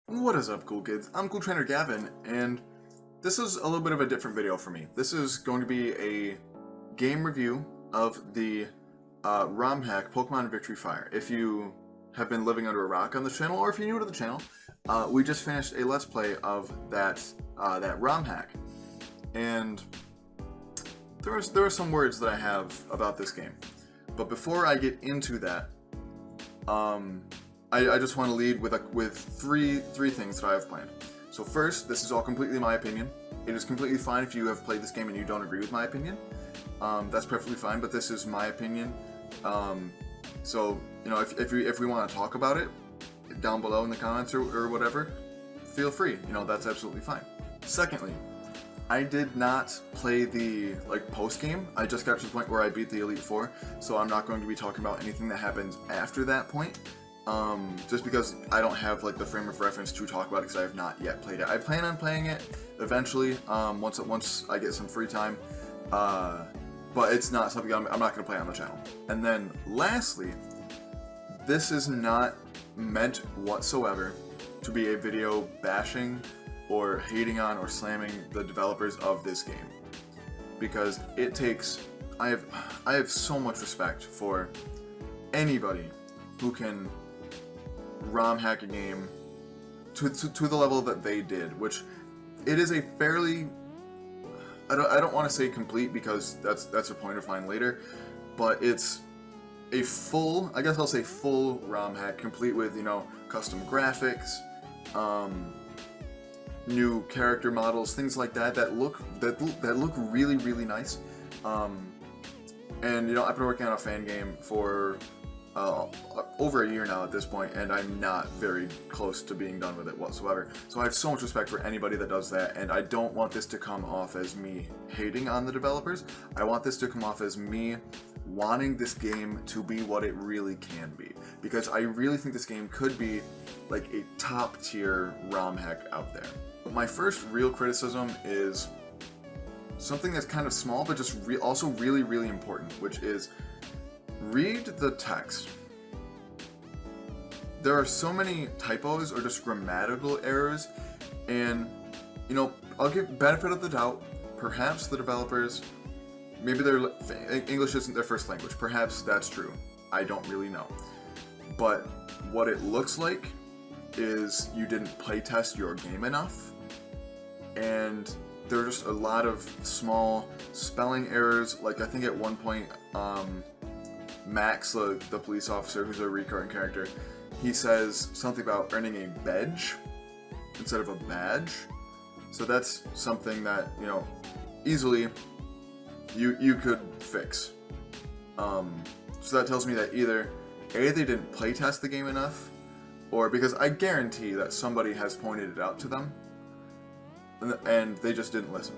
What is up, cool kids? I'm Cool Trainer Gavin, and this is a little bit of a different video for me. This is going to be a game review of the ROM hack Pokemon Victory Fire. If you have been living under a rock on this channel, or if you're new to the channel, we just finished a Let's Play of that ROM hack, and there are some words that I have about this game. But before I get into that, I just want to lead with three things that I have planned. So first, this is all completely my opinion. It is completely fine if you have played this game and you don't agree with my opinion. That's perfectly fine, but this is my opinion. So you know, if we want to talk about it down below in the comments or whatever, feel free. You know, that's absolutely fine. Secondly, I did not play the post game. I just got to the point where I beat the Elite Four, so I'm not going to be talking about anything that happens after that point. Just because I don't have the frame of reference to talk about it because I have not yet played it. I plan on playing it eventually, once I get some free time, but it's not something I'm not going to play on the channel. And then lastly, this is not meant whatsoever to be a video bashing or hating on or slamming the developers of this game, because it takes, I have so much respect for anybody who can ROM hack a game to the level that they did, which it is a fairly, I don't want to say complete because that's a point of mine later, but it's a full, I guess I'll say full ROM hack, complete with, you know, custom graphics, new character models, things like that look really nice. And you know, I've been working on a fan game for over a year now at this point, and I'm not very close to being done with it whatsoever. So I have so much respect for anybody that does that, and I don't want this to come off as me hating on the developers. I want this to come off as me wanting this game to be what it really can be, because I really think this game could be like a top tier ROM hack out there. But my first real criticism is something that's kind of small, but just also really important, which is read the text. There are so many typos or just grammatical errors, and you know, I'll give benefit of the doubt. Perhaps the developers, maybe their English isn't their first language. Perhaps that's true. I don't really know. But what it looks like is you didn't playtest your game enough, and there are just a lot of small spelling errors. Like I think at one point, Max, the police officer who's a recurring character, he says something about earning a badge instead of a badge. So that's something that, you know, easily you could fix. So that tells me that either A, they didn't playtest the game enough, or because I guarantee that somebody has pointed it out to them and they just didn't listen.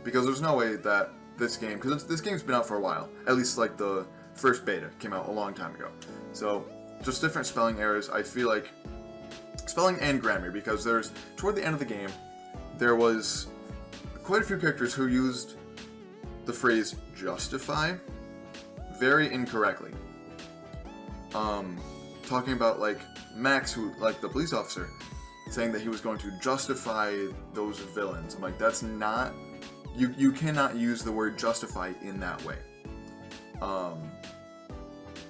Because there's no way that this game, because this game's been out for a while, at least like the first beta came out a long time ago. So just different spelling errors. I feel like spelling and grammar, because there's, toward the end of the game, there was quite a few characters who used the phrase justify very incorrectly. Talking about Max, who, the police officer, saying that he was going to justify those villains. I'm like, that's not, you cannot use the word justify in that way.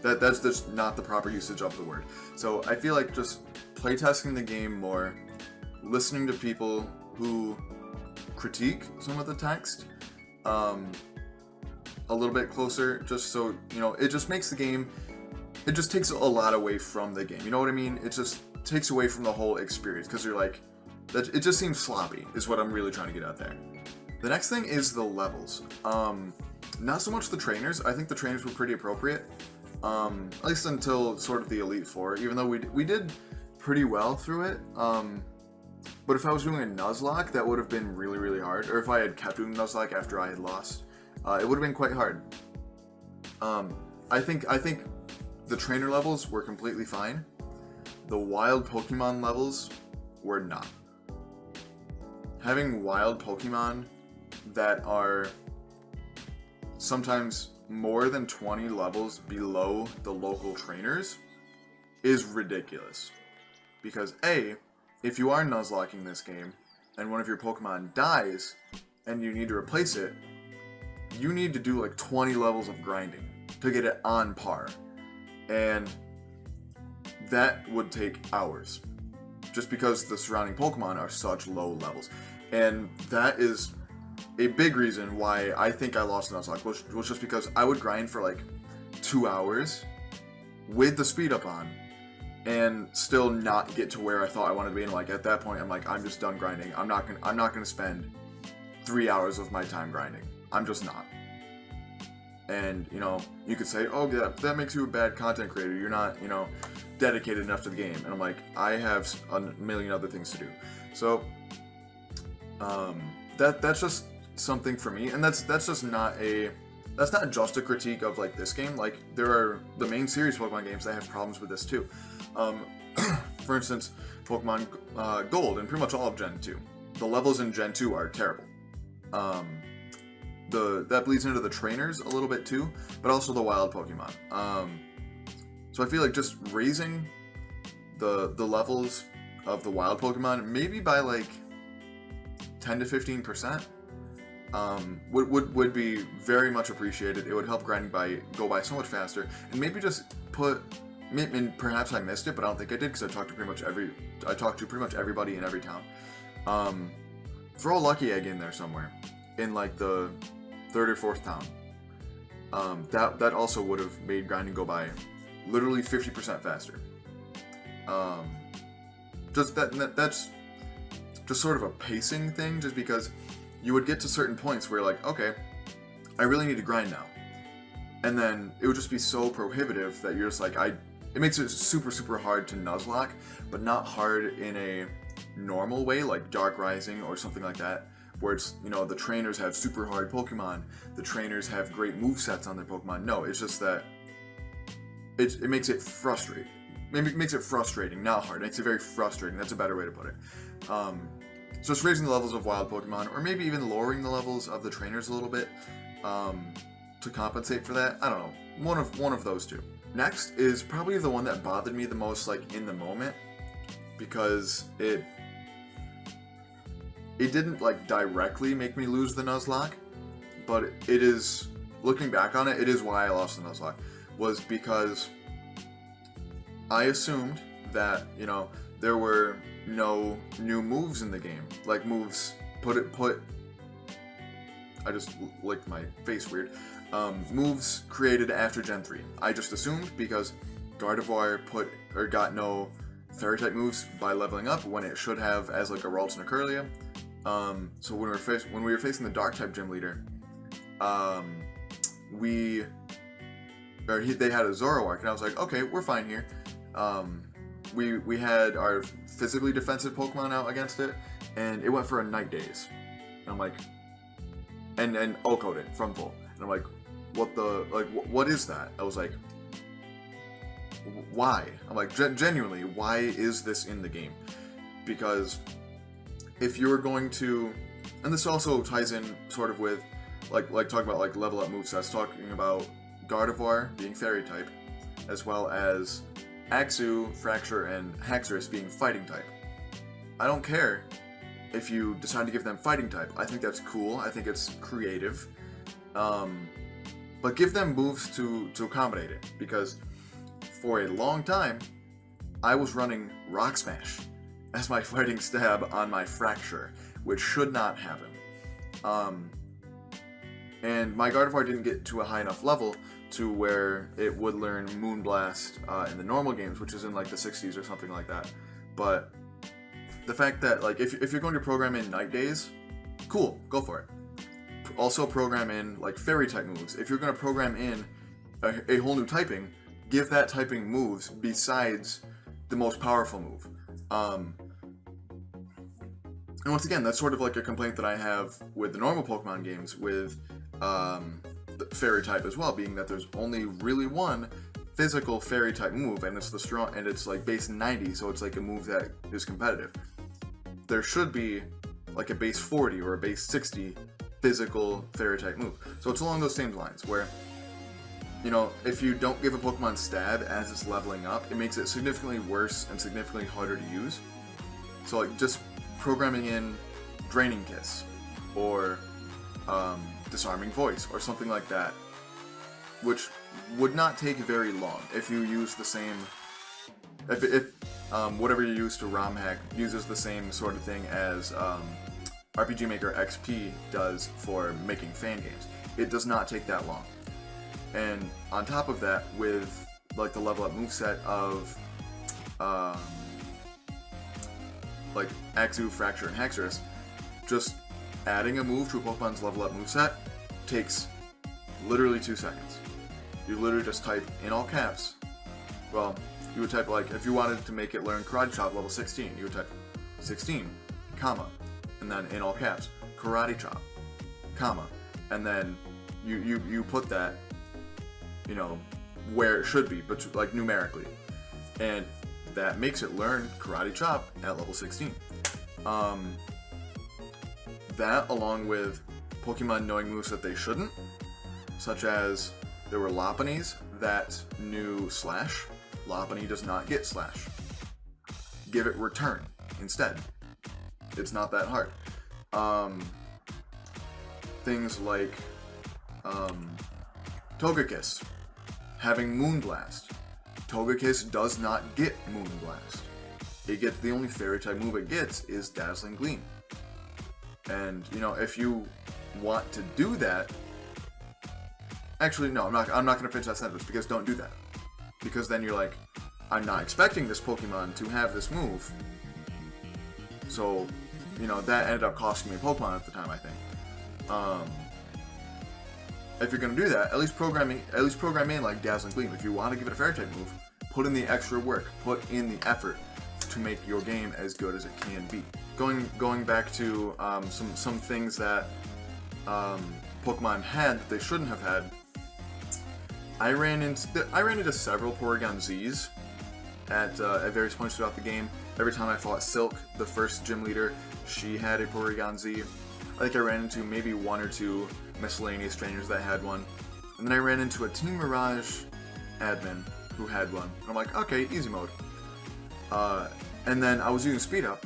That's just not the proper usage of the word. So I feel like just playtesting the game more, listening to people who critique some of the text a little bit closer, just so, you know, it just makes the game, it just takes a lot away from the game. You know what I mean? It just takes away from the whole experience, because you're like, that it just seems sloppy, is what I'm really trying to get out there. The next thing is the levels. Not so much the trainers. I think the trainers were pretty appropriate. At least until sort of the Elite Four, even though we did pretty well through it. But if I was doing a Nuzlocke, that would have been really hard. Or if I had kept doing Nuzlocke after I had lost, it would have been quite hard. I think the trainer levels were completely fine. The wild Pokemon levels were not. Having wild Pokemon that are sometimes more than 20 levels below the local trainers is ridiculous. Because A, if you are Nuzlocking this game, and one of your Pokemon dies, and you need to replace it, you need to do like 20 levels of grinding to get it on par. And that would take hours, just because the surrounding Pokemon are such low levels. And that is a big reason why I think I lost Nuzlocke, was just because I would grind for like 2 hours with the speed up on and still not get to where I thought I wanted to be. And like at that point, I'm like, I'm just done grinding. I'm not gonna spend 3 hours of my time grinding. I'm just not. And you know, you could say, oh yeah, that makes you a bad content creator. You're not, you know, dedicated enough to the game. And I'm like, I have a million other things to do. So that's just something for me, and that's just not just a critique of like this game. Like there are the main series Pokemon games that have problems with this too. For instance, Pokemon Gold and pretty much all of Gen 2. The levels in Gen 2 are terrible. That bleeds into the trainers a little bit too, but also the wild Pokemon. So I feel like just raising the levels of the wild Pokemon, maybe by like 10 to 15%, would be very much appreciated. It would help grinding go by so much faster, and maybe just and perhaps I missed it, but I don't think I did because I talked to pretty much everybody in every town. Throw a lucky egg in there somewhere, in like the 3rd or 4th town. That also would have made grinding go by literally 50% faster. That's just sort of a pacing thing, just because you would get to certain points where like, okay, I really need to grind now. And then it would just be so prohibitive that you're just like, it makes it super hard to Nuzlocke, but not hard in a normal way, like Dark Rising or something like that, where it's, you know, the trainers have super hard Pokemon, the trainers have great movesets on their Pokemon. No, it's just that it makes it frustrating. Maybe it makes it frustrating, not hard. It makes it very frustrating. That's a better way to put it. So it's raising the levels of wild Pokemon, or maybe even lowering the levels of the trainers a little bit to compensate for that. I don't know. One of those two. Next is probably the one that bothered me the most, like in the moment, because it didn't like directly make me lose the Nuzlocke, but it is, looking back on it, it is why I lost the Nuzlocke, was because I assumed that, you know, there were no new moves in the game. Like moves, I just licked my face weird. Moves created after Gen 3. I just assumed because Gardevoir got no Fairy-type moves by leveling up when it should have as like a Ralts and a Curlia. So when we were facing the Dark-type gym leader, they had a Zoroark, and I was like, okay, we're fine here. We had our physically defensive Pokemon out against it, and it went for a Night Daze. And I'm like, and O-coded from full. And I'm like, what is that? I was like, why? I'm like, genuinely, why is this in the game? Because if you're going to, and this also ties in sort of with, like talking about like level up movesets, talking about Gardevoir being Fairy type, as well as Axew, Fracture, and Haxorus being Fighting type. I don't care if you decide to give them Fighting type. I think that's cool. I think it's creative. But give them moves to accommodate it, because for a long time, I was running Rock Smash as my fighting stab on my Fracture, which should not happen. And my Gardevoir didn't get to a high enough level to where it would learn Moonblast in the normal games, which is in like the 60s or something like that. But the fact that, like, if you're going to program in Night Daze, cool, go for it. Also program in like Fairy type moves. If you're going to program in a whole new typing, give that typing moves besides the most powerful move. And once again, that's sort of like a complaint that I have with the normal Pokemon games with the Fairy type as well, being that there's only really one physical Fairy type move, and it's like base 90, so it's like a move that is competitive. There should be like a base 40 or a base 60 physical Fairy type move. So it's along those same lines where, you know, if you don't give a Pokemon stab as it's leveling up, it makes it significantly worse and significantly harder to use. So like just programming in Draining Kiss or Disarming Voice or something like that, which would not take very long if you use the same, if whatever you use to ROM hack uses the same sort of thing as RPG Maker XP does for making fan games. It does not take that long. And on top of that, with like the level up moveset of like Axu, Fracture, and Haxorus, just adding a move to a Pokemon's level up moveset takes literally 2 seconds. You literally just type in all caps. Well, you would type, like, if you wanted to make it learn Karate Chop level 16, you would type 16, comma, and then in all caps, Karate Chop, comma, and then you put that, you know, where it should be, but like numerically, and that makes it learn Karate Chop at level 16. That, along with Pokemon knowing moves that they shouldn't, such as there were Lopunnies that knew Slash. Lopunny does not get Slash. Give it Return instead. It's not that hard. Things like Togekiss having Moonblast. Togekiss does not get Moonblast. It gets, the only fairy type move it gets is Dazzling Gleam. And you know, if you want to do that, actually no, I'm not going to finish that sentence, because don't do that. Because then you're like, I'm not expecting this Pokemon to have this move. So, you know, that ended up costing me a Pokemon at the time, I think. If you're going to do that, at least program in like Dazzling Gleam. If you want to give it a fairy type move, put in the extra work, put in the effort to make your game as good as it can be. Going back to some things that Pokemon had that they shouldn't have had. I ran into several Porygon Zs at various points throughout the game. Every time I fought Silk, the first gym leader, she had a Porygon Z. I think I ran into maybe 1 or 2 miscellaneous trainers that had one. And then I ran into a Team Mirage admin who had one. And I'm like, okay, easy mode. And then I was using Speed Up,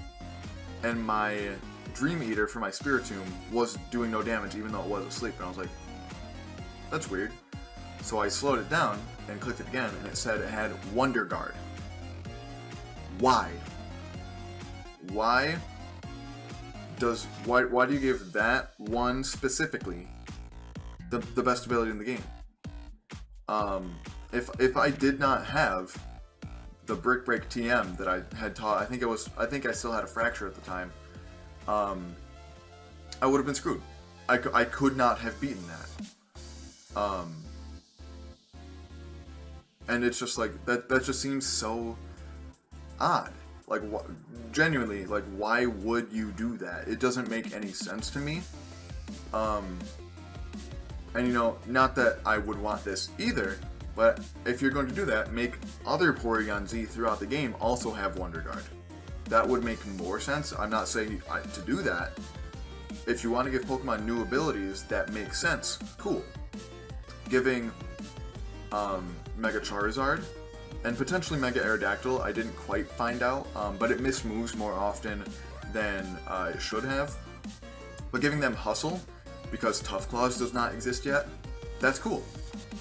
and my Dream Eater for my Spiritomb was doing no damage even though it was asleep. And I was like, that's weird. So I slowed it down and clicked it again, and it said it had Wonder Guard. Why? Why do you give that one specifically the best ability in the game? If I did not have the Brick Break TM that I had taught, I think I still had a Fracture at the time, I would have been screwed. I could not have beaten that. And it's just like, that just seems so odd. Like, genuinely, like, why would you do that? It doesn't make any sense to me. And you know, not that I would want this either, but if you're going to do that, make other Porygon Z throughout the game also have Wonder Guard. That would make more sense. I'm not saying to do that. If you want to give Pokemon new abilities that make sense, cool. Giving Mega Charizard and potentially Mega Aerodactyl, I didn't quite find out, but it missed moves more often than it should have. But giving them Hustle, because Tough Claws does not exist yet, that's cool.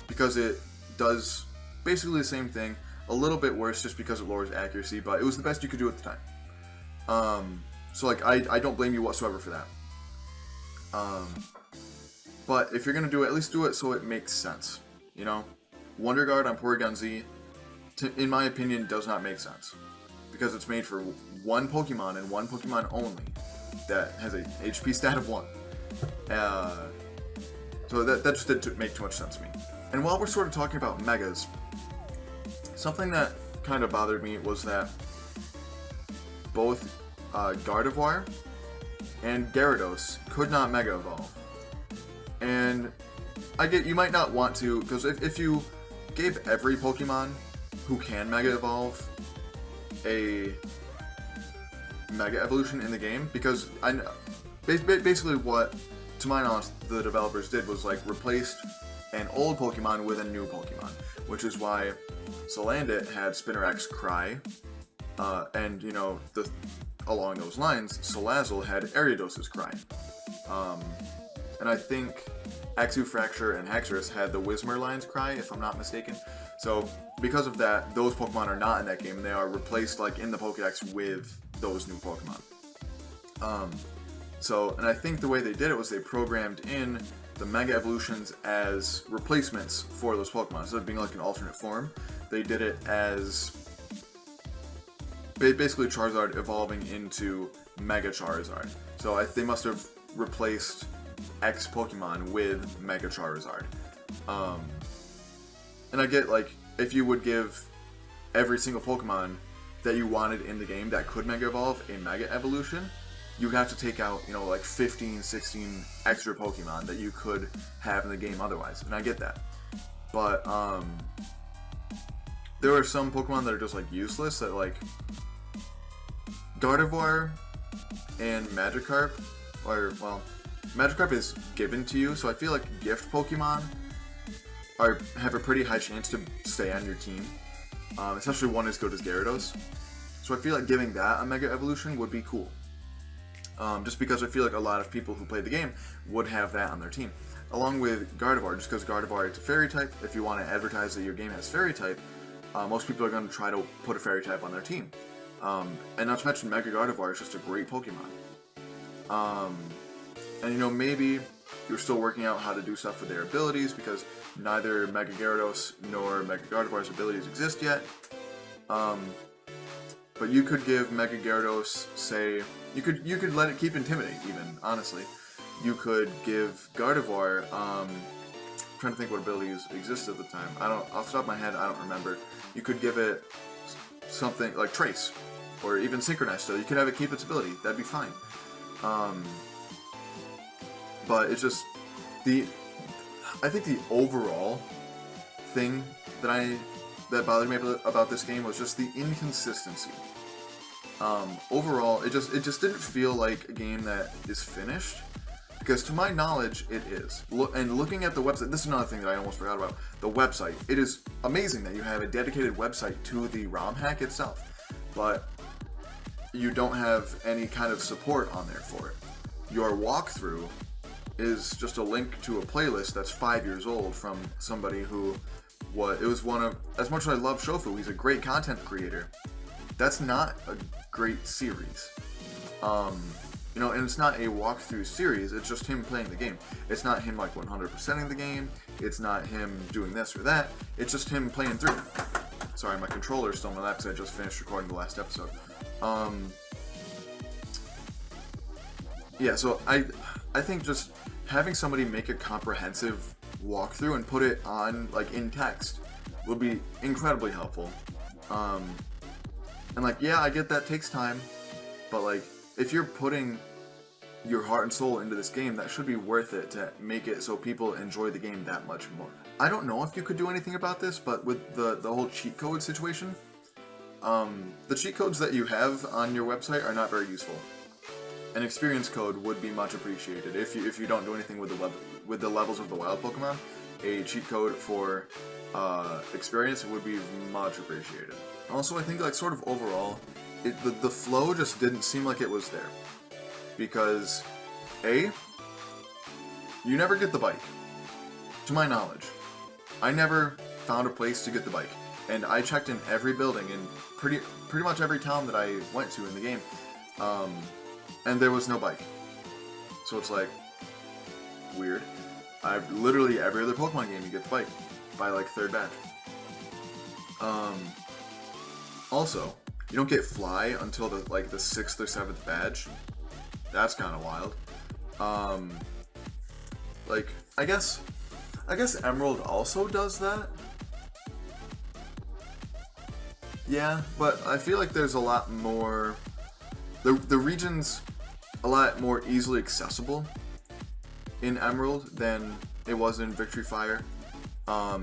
Because it does basically the same thing, a little bit worse just because it lowers accuracy, but it was the best you could do at the time. So like, I don't blame you whatsoever for that. But if you're going to do it, at least do it so it makes sense, you know? Wonder Guard on Porygon Z, in my opinion, does not make sense. Because it's made for one Pokemon and one Pokemon only that has a HP stat of 1. So that just didn't make too much sense to me. And while we're sort of talking about Megas, something that kind of bothered me was that both Gardevoir and Gyarados could not Mega Evolve. And I get, you might not want to, because if you gave every Pokemon who can Mega Evolve a Mega Evolution in the game, because I know, basically what, to my knowledge, the developers did was like replaced an old Pokemon with a new Pokemon, which is why Salandit had Spinarak's Cry, and you know, the along those lines, Salazzle had Gyarados' Cry. And I think Exufracture and Hexorus had the Whismurline's Cry, if I'm not mistaken. So because of that, those Pokemon are not in that game. They are replaced like in the Pokedex with those new Pokemon. And I think the way they did it was they programmed in the Mega Evolutions as replacements for those Pokemon. Instead of being like an alternate form, they did it as basically Charizard evolving into Mega Charizard. So they must have replaced X Pokemon with Mega Charizard. And I get, like, if you would give every single Pokemon that you wanted in the game that could Mega Evolve a Mega Evolution, you would have to take out, like 15, 16 extra Pokemon that you could have in the game otherwise. And I get that. But, there are some Pokemon that are just, like, useless, that, like, Gardevoir and Magikarp, Magikarp is given to you, so I feel like gift Pokemon have a pretty high chance to stay on your team, especially one as good as Gyarados. So I feel like giving that a Mega Evolution would be cool. Just because I feel like a lot of people who play the game would have that on their team. Along with Gardevoir, just because Gardevoir is a Fairy type, if you want to advertise that your game has Fairy type, most people are going to try to put a Fairy type on their team. And not to mention Mega Gardevoir is just a great Pokemon. And maybe you're still working out how to do stuff with their abilities, because neither Mega Gyarados nor Mega Gardevoir's abilities exist yet. But you could give Mega Gyarados, say, you could let it keep Intimidate, even, honestly. You could give Gardevoir, I'm trying to think what abilities exist at the time. Off the top of my head, I don't remember. You could give it something like Trace, or even Synchronize, so you could have it keep its ability. That'd be fine. But it's just I think the overall thing that bothered me about this game was just the inconsistency. Overall, it just didn't feel like a game that is finished, because to my knowledge, it is. And looking at the website, this is another thing that I almost forgot about. The website. It is amazing that you have a dedicated website to the ROM hack itself, but you don't have any kind of support on there for it. Your walkthrough is just a link to a playlist that's 5 years old from somebody who was one of, as much as I love Shofu, he's a great content creator. That's not a great series. And it's not a walkthrough series, it's just him playing the game. It's not him like 100%ing the game, it's not him doing this or that, it's just him playing through. Sorry, my controller's still in my lap because I just finished recording the last episode. Yeah, so I think just having somebody make a comprehensive walkthrough and put it on, like, in text would be incredibly helpful. And, like, yeah, I get that takes time, but, like, if you're putting your heart and soul into this game, that should be worth it to make it so people enjoy the game that much more. I don't know if you could do anything about this, but with the whole cheat code situation, the cheat codes that you have on your website are not very useful. An experience code would be much appreciated. If you don't do anything with the levels of the wild Pokemon, a cheat code for experience would be much appreciated. Also, I think, like, sort of overall, the flow just didn't seem like it was there. Because, A, you never get the bike. To my knowledge. I never found a place to get the bike. And I checked in every building in pretty much every town that I went to in the game. And there was no bike. So it's like, weird. Literally every other Pokemon game you get the bike by, like, third batch. Also, you don't get Fly until the 6th or 7th badge. That's kind of wild. I guess Emerald also does that. Yeah, but I feel like there's a lot more. The region's a lot more easily accessible in Emerald than it was in Victory Fire. I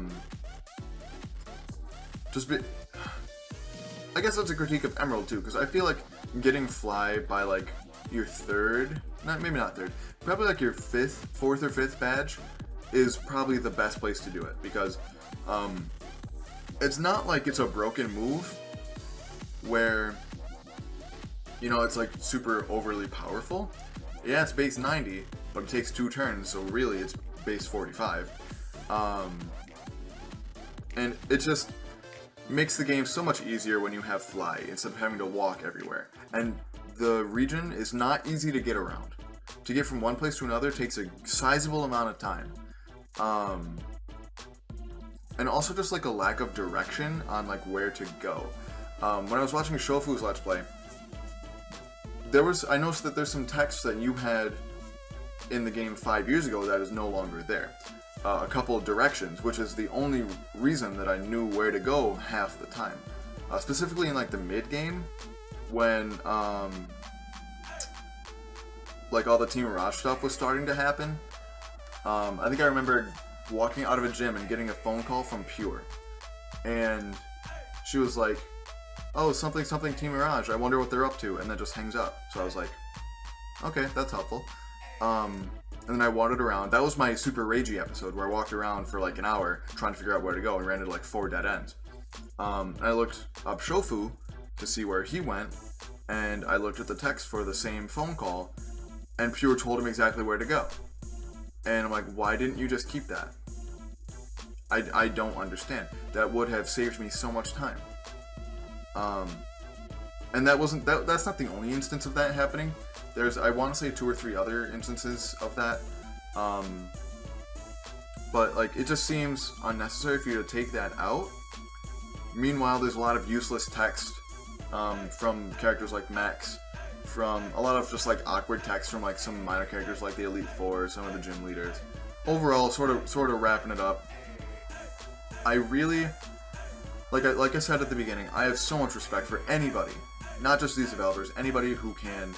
guess that's a critique of Emerald too, because I feel like getting Fly by, like, your maybe not third, probably like your fourth or fifth badge is probably the best place to do it, because it's not like it's a broken move where you know, it's like super overly powerful. Yeah, it's base 90, but it takes 2 turns, so really it's base 45. And it just makes the game so much easier when you have fly instead of having to walk everywhere. And the region is not easy to get around. To get from one place to another takes a sizable amount of time. And also just like a lack of direction on like where to go. When I was watching Shofu's Let's Play, I noticed that there's some text that you had in the game 5 years ago that is no longer there. A couple of directions, which is the only reason that I knew where to go half the time. Specifically in like the mid game, when like all the Team Mirage stuff was starting to happen. I think I remember walking out of a gym and getting a phone call from Pure, and she was like, "Oh, something Team Mirage. I wonder what they're up to," and then just hangs up. So I was like, "Okay, that's helpful." And then I wandered around. That was my super ragey episode where I walked around for like an hour trying to figure out where to go and ran into like 4 dead ends. I looked up Shofu to see where he went, and I looked at the text for the same phone call, and Pure told him exactly where to go. And I'm like, why didn't you just keep that? I don't understand. That would have saved me so much time. And that's not the only instance of that happening. There's, I want to say 2 or 3 other instances of that. But like, it just seems unnecessary for you to take that out. Meanwhile, there's a lot of useless text from characters like Max, from a lot of just like awkward text from like some minor characters like the Elite Four, some of the gym leaders. Overall, sort of wrapping it up, I really, like I said at the beginning, I have so much respect for anybody, not just these developers, anybody who can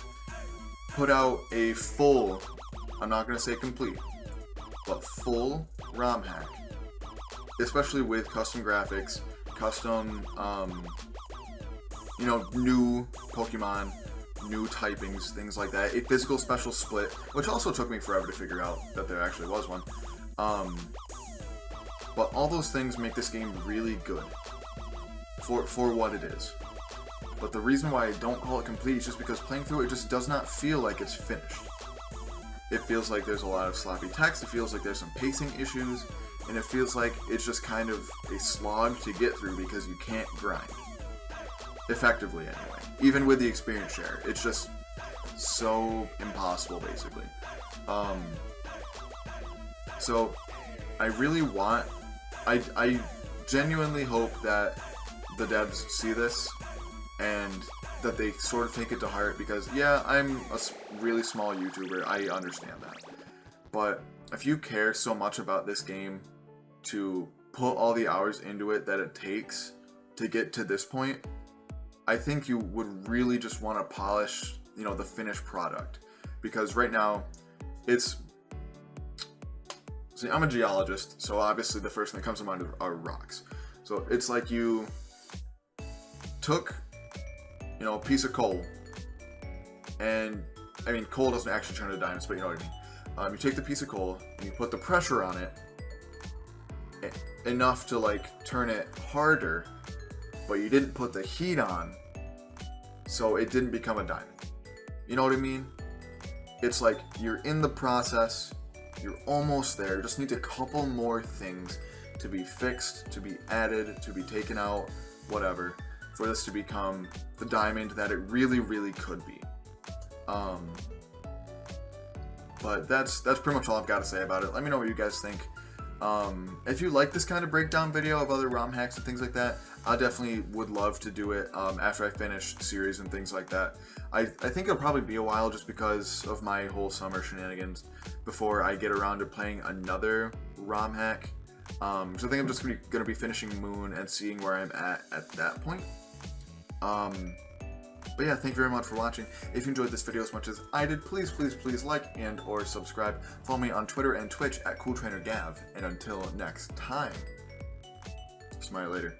put out a full, I'm not going to say complete, but full ROM hack, especially with custom graphics, custom, you know, new Pokemon, new typings, things like that, a physical special split, which also took me forever to figure out that there actually was one. But all those things make this game really good for what it is. But the reason why I don't call it complete is just because playing through it just does not feel like it's finished. It feels like there's a lot of sloppy text, it feels like there's some pacing issues, and it feels like it's just kind of a slog to get through because you can't grind. Effectively, anyway. Even with the experience share, it's just so impossible, basically. So, I really want... I genuinely hope that the devs see this and that they sort of take it to heart, because yeah, I'm a really small YouTuber, I understand that. But if you care so much about this game to put all the hours into it that it takes to get to this point, I think you would really just want to polish, you know, the finished product. Because right now, it's... See, I'm a geologist, so obviously the first thing that comes to mind are rocks. So it's like you took, you know, a piece of coal, and, I mean, coal doesn't actually turn into diamonds, but you know what I mean. You take the piece of coal, and you put the pressure on it, enough to, like, turn it harder, but you didn't put the heat on, so it didn't become a diamond. You know what I mean? It's like, you're in the process, you're almost there, just need a couple more things to be fixed, to be added, to be taken out, whatever, for this to become the diamond that it really, really could be. But that's pretty much all I've got to say about it. Let me know what you guys think. If you like this kind of breakdown video of other ROM hacks and things like that, I definitely would love to do it after I finish series and things like that. I think it'll probably be a while just because of my whole summer shenanigans before I get around to playing another ROM hack. So I think I'm just going to be finishing Moon and seeing where I'm at that point. But yeah, thank you very much for watching. If you enjoyed this video as much as I did, please, please, please like and or subscribe. Follow me on Twitter and Twitch at CoolTrainerGav. And until next time, smile later.